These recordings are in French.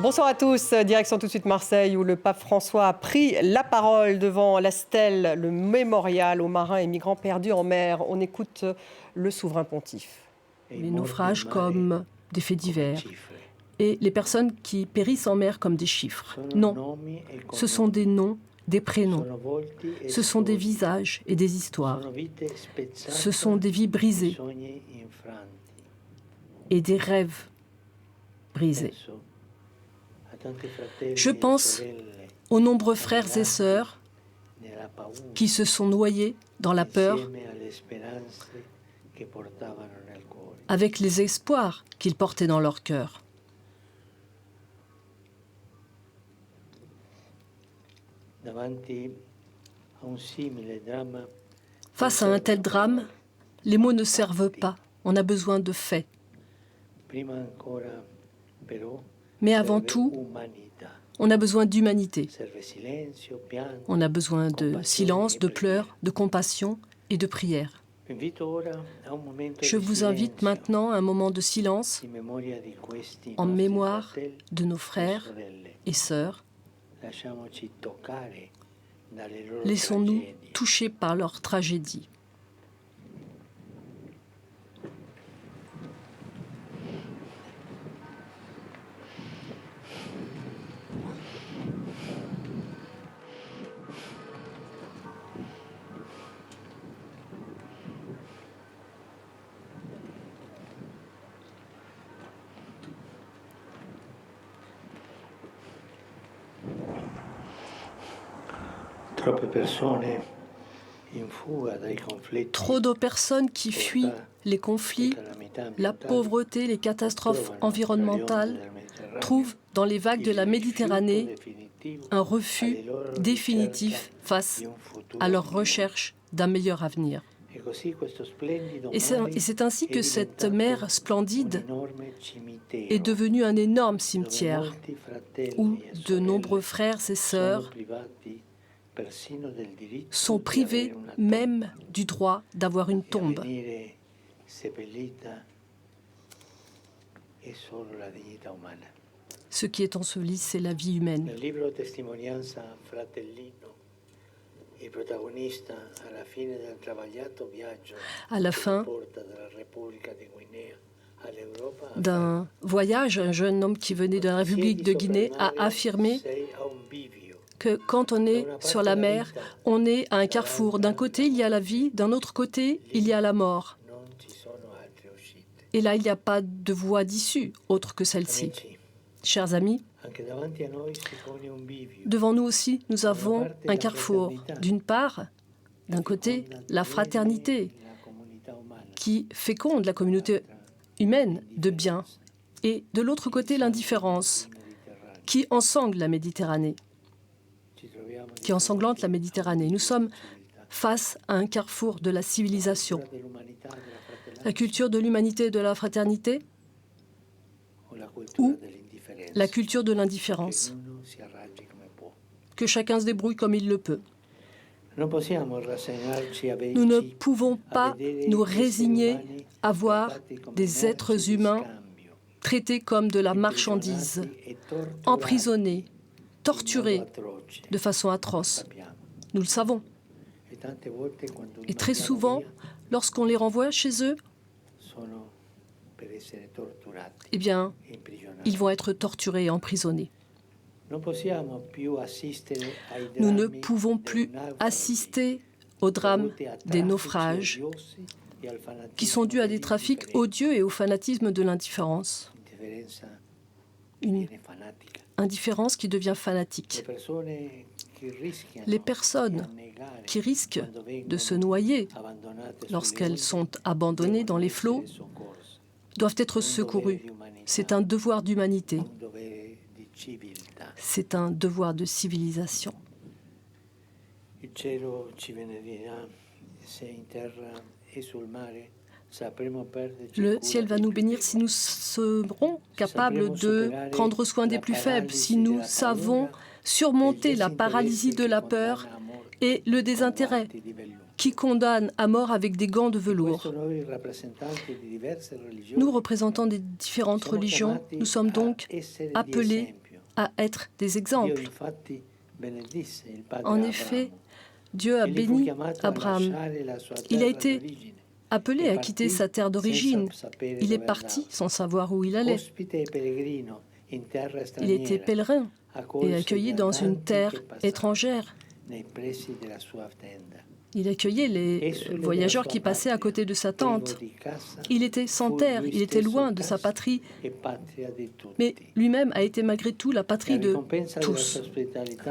Bonsoir à tous. Direction tout de suite Marseille où le pape François a pris la parole devant la stèle, le mémorial aux marins et migrants perdus en mer. On écoute le souverain pontife. Les naufrages comme des faits divers et les personnes qui périssent en mer comme des chiffres. Non, ce sont des noms, des prénoms. Ce sont des visages et des histoires. Ce sont des vies brisées et des rêves brisés. Je pense aux nombreux frères et sœurs qui se sont noyés dans la peur avec les espoirs qu'ils portaient dans leur cœur. Face à un tel drame, les mots ne servent pas. On a besoin de faits. Mais avant tout, on a besoin d'humanité. On a besoin de silence, de pleurs, de compassion et de prière. Je vous invite maintenant à un moment de silence en mémoire de nos frères et sœurs. Laissons-nous toucher par leur tragédie. Trop de personnes qui fuient les conflits, la pauvreté, les catastrophes environnementales trouvent dans les vagues de la Méditerranée un refus définitif face à leur recherche d'un meilleur avenir. Et c'est ainsi que cette mer splendide est devenue un énorme cimetière où de nombreux frères et sœurs sont privés même du droit d'avoir une tombe. Ce qui est enseveli, c'est la vie humaine. À la fin d'un voyage, un jeune homme qui venait de la République de Guinée a affirmé que quand on est sur la mer, on est à un carrefour. D'un côté, il y a la vie, d'un autre côté, il y a la mort. Et là, il n'y a pas de voie d'issue autre que celle-ci. Chers amis, devant nous aussi, nous avons un carrefour. D'une part, d'un côté, la fraternité qui féconde la communauté humaine de bien, et de l'autre côté, l'indifférence qui ensangle la Méditerranée. Qui ensanglante la Méditerranée. Nous sommes face à un carrefour de la civilisation. La culture de l'humanité et de la fraternité ou la culture de l'indifférence. Que chacun se débrouille comme il le peut. Nous ne pouvons pas nous résigner à voir des êtres humains traités comme de la marchandise, emprisonnés, torturés de façon atroce. Nous le savons. Et très souvent, lorsqu'on les renvoie chez eux, eh bien, ils vont être torturés et emprisonnés. Nous ne pouvons plus assister au drame des naufrages qui sont dus à des trafics odieux et au fanatisme de l'indifférence. Une indifférence qui devient fanatique. Les personnes qui risquent de se noyer lorsqu'elles sont abandonnées dans les flots doivent être secourues. C'est un devoir d'humanité. C'est un devoir de civilisation. Le ciel va nous bénir si nous serons capables de prendre soin des plus faibles, si nous savons surmonter la paralysie de la peur et le désintérêt qui condamne à mort avec des gants de velours. Nous, représentants des différentes religions, nous sommes donc appelés à être des exemples. En effet, Dieu a béni Abraham. Il a été appelé à quitter sa terre d'origine. Il est parti sans savoir où il allait. Il était pèlerin et accueilli dans une terre étrangère. Il accueillait les voyageurs qui passaient à côté de sa tente. Il était sans terre, il était loin de sa patrie, mais lui-même a été malgré tout la patrie de tous.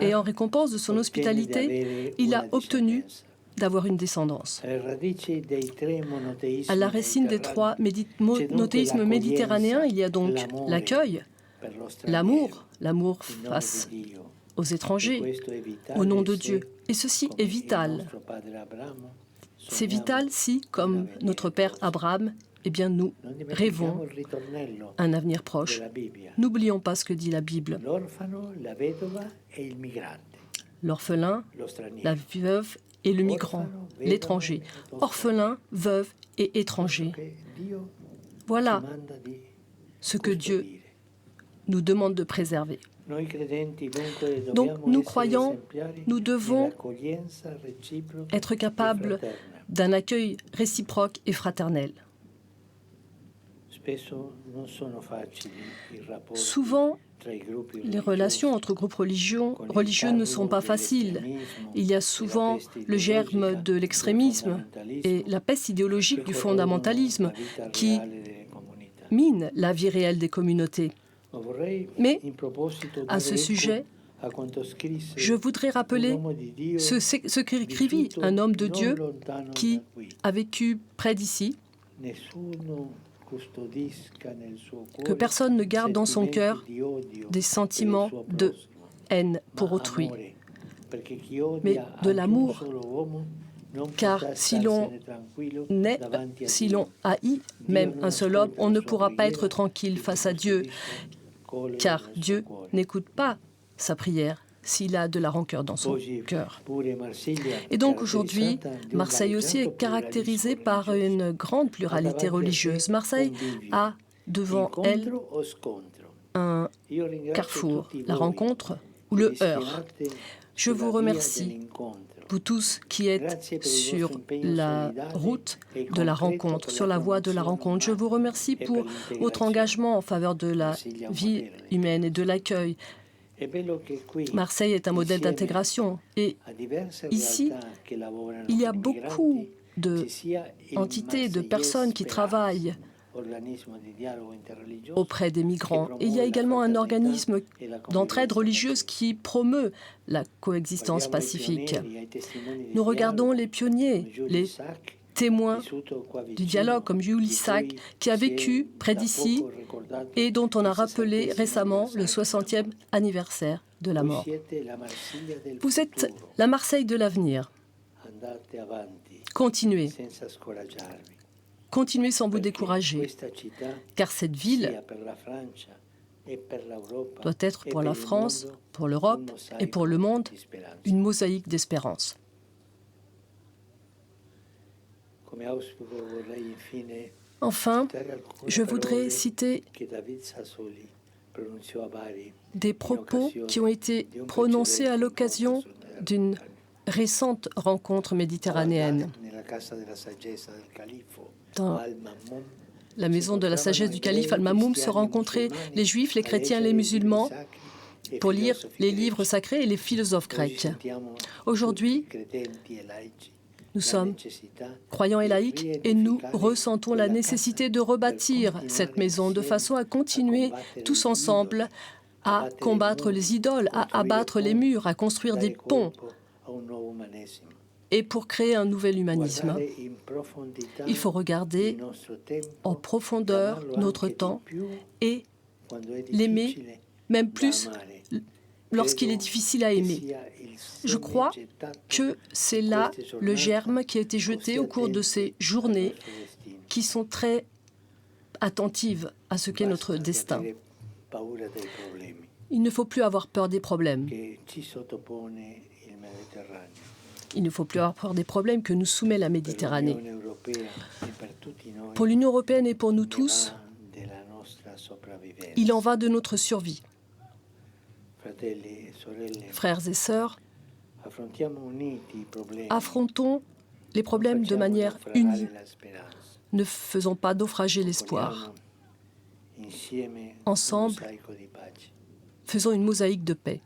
Et en récrécompense de son hospitalité, il a obtenu d'avoir une descendance. À la racine des trois monothéismes méditerranéens, il y a donc l'accueil, l'amour face aux étrangers, au nom de Dieu. Et ceci est vital. C'est vital si, comme notre père Abraham, eh bien nous rêvons un avenir proche. N'oublions pas ce que dit la Bible. L'orphelin, la veuve et le migrant, l'étranger. Orphelin, veuve et étranger. Voilà ce que Dieu nous demande de préserver. Donc, nous croyants, nous devons être capables d'un accueil réciproque et fraternel. Souvent, les relations entre groupes religieux ne sont pas faciles. Il y a souvent le germe de l'extrémisme et la peste idéologique du fondamentalisme qui mine la vie réelle des communautés. Mais, à ce sujet, je voudrais rappeler ce qu'écrivit un homme de Dieu qui a vécu près d'ici, que personne ne garde dans son cœur des sentiments de haine pour autrui, mais de l'amour, car si l'on haït même un seul homme, on ne pourra pas être tranquille face à Dieu, car Dieu n'écoute pas sa prière s'il a de la rancœur dans son cœur. Et donc aujourd'hui, Marseille aussi est caractérisée par une grande pluralité religieuse. Marseille a devant elle un carrefour, la rencontre ou le heurt. Je vous remercie, vous tous qui êtes sur la route de la rencontre, sur la voie de la rencontre. Je vous remercie pour votre engagement en faveur de la vie humaine et de l'accueil. Marseille est un modèle d'intégration et ici, il y a beaucoup d'entités, de personnes qui travaillent auprès des migrants. Et il y a également un organisme d'entraide religieuse qui promeut la coexistence pacifique. Nous regardons les pionniers, les témoins du dialogue comme Jules Isaac, qui a vécu près d'ici et dont on a rappelé récemment le 60e anniversaire de la mort. Vous êtes la Marseille de l'avenir. Continuez. Continuez sans vous décourager, car cette ville doit être pour la France, pour l'Europe et pour le monde une mosaïque d'espérance. Enfin, je voudrais citer des propos qui ont été prononcés à l'occasion d'une récente rencontre méditerranéenne. Dans la maison de la sagesse du calife Al-Mamoum se rencontraient les juifs, les chrétiens, les musulmans pour lire les livres sacrés et les philosophes grecs. Aujourd'hui, nous sommes croyants et laïcs et nous ressentons la nécessité de rebâtir cette maison de façon à continuer tous ensemble à combattre les idoles, à abattre les murs, à construire des ponts et pour créer un nouvel humanisme. Il faut regarder en profondeur notre temps et l'aimer, même plus lorsqu'il est difficile à aimer. Je crois que c'est là le germe qui a été jeté au cours de ces journées qui sont très attentives à ce qu'est notre destin. Il ne faut plus avoir peur des problèmes. Il ne faut plus avoir peur des problèmes que nous soumet la Méditerranée. Pour l'Union européenne et pour nous tous, il en va de notre survie. Frères et sœurs, affrontons les problèmes de manière unie. Ne faisons pas naufrager l'espoir. Ensemble, faisons une mosaïque de paix.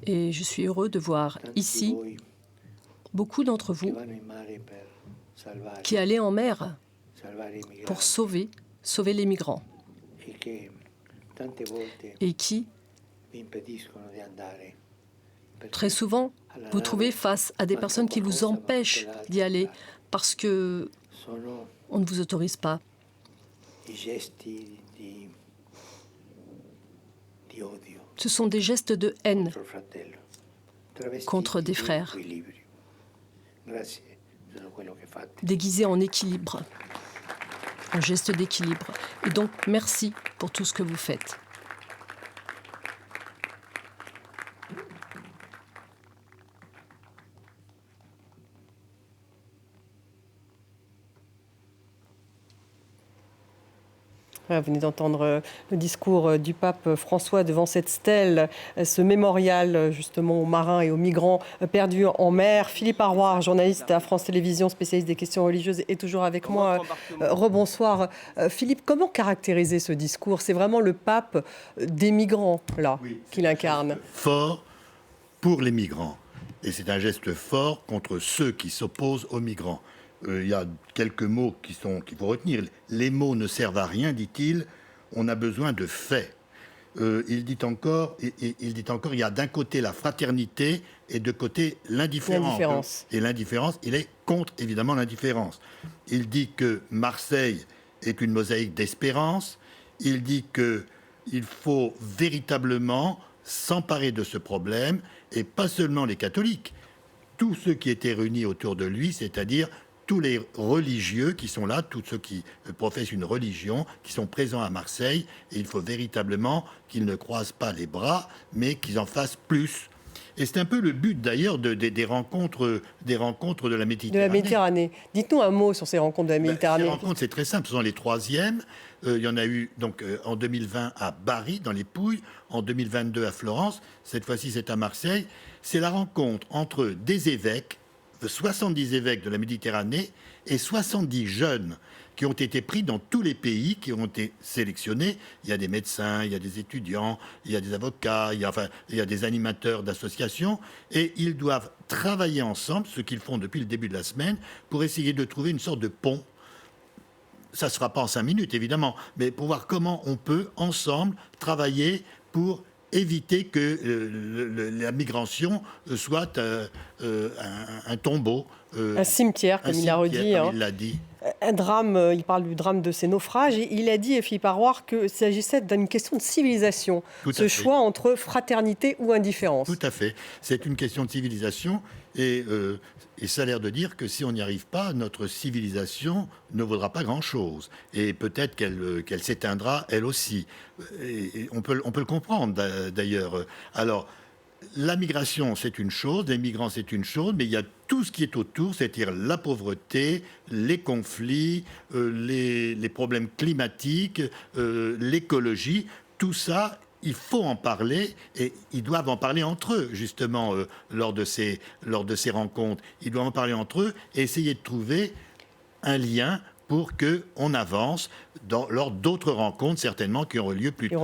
Et je suis heureux de voir ici beaucoup d'entre vous qui allez en mer pour sauver les migrants et qui, très souvent, vous trouvez face à des personnes qui vous empêchent d'y aller parce que on ne vous autorise pas. Ce sont des gestes de haine contre des frères, déguisés en équilibre, en geste d'équilibre. Et donc, merci pour tout ce que vous faites. Vous venez d'entendre le discours du pape François devant cette stèle, ce mémorial justement aux marins et aux migrants perdus en mer. Philippe Arroir, journaliste à France Télévisions, spécialiste des questions religieuses, est toujours avec moi. Rebonsoir. Philippe, comment caractériser ce discours? C'est vraiment le pape des migrants, là, qu'il incarne. Fort pour les migrants. Et c'est un geste fort contre ceux qui s'opposent aux migrants. Il y a quelques mots qu'il faut retenir. Les mots ne servent à rien, dit-il. On a besoin de faits. Il dit encore, il y a d'un côté la fraternité et de côté l'indifférence. Et l'indifférence, il est contre, évidemment, l'indifférence. Il dit que Marseille est une mosaïque d'espérance. Il dit qu'il faut véritablement s'emparer de ce problème, et pas seulement les catholiques. Tous ceux qui étaient réunis autour de lui, c'est-à-dire tous les religieux qui sont là, tous ceux qui professent une religion, qui sont présents à Marseille, et il faut véritablement qu'ils ne croisent pas les bras, mais qu'ils en fassent plus. Et c'est un peu le but d'ailleurs des rencontres de la Méditerranée. De la Méditerranée. Dites-nous un mot sur ces rencontres de la Méditerranée. Ces rencontres, c'est très simple, ce sont les troisièmes. Il y en a eu donc en 2020 à Bari, dans les Pouilles, en 2022 à Florence, cette fois-ci c'est à Marseille. C'est la rencontre entre des évêques, 70 évêques de la Méditerranée et 70 jeunes qui ont été pris dans tous les pays, qui ont été sélectionnés. Il y a des médecins, il y a des étudiants, il y a des avocats, il y a des animateurs d'associations, et ils doivent travailler ensemble, ce qu'ils font depuis le début de la semaine, pour essayer de trouver une sorte de pont. Ça ne sera pas en 5 minutes, évidemment, mais pour voir comment on peut, ensemble, travailler pour éviter que la migration soit un tombeau. Un cimetière, comme il l'a redit. Comme il l'a dit. Un drame, il parle du drame de ces naufrages. Et il a dit, Philippe Arroir, qu'il s'agissait d'une question de civilisation. Ce choix entre fraternité ou indifférence. Tout à fait. C'est une question de civilisation. Et ça a l'air de dire que si on n'y arrive pas, notre civilisation ne vaudra pas grand-chose. Et peut-être qu'elle s'éteindra, elle aussi. Et on peut le comprendre, d'ailleurs. Alors, la migration, c'est une chose, les migrants, c'est une chose, mais il y a tout ce qui est autour, c'est-à-dire la pauvreté, les conflits, les problèmes climatiques, l'écologie, tout ça. Il faut en parler, et ils doivent en parler entre eux, justement, lors de ces rencontres. Ils doivent en parler entre eux et essayer de trouver un lien pour qu'on avance lors d'autres rencontres, certainement, qui auront lieu plus tard.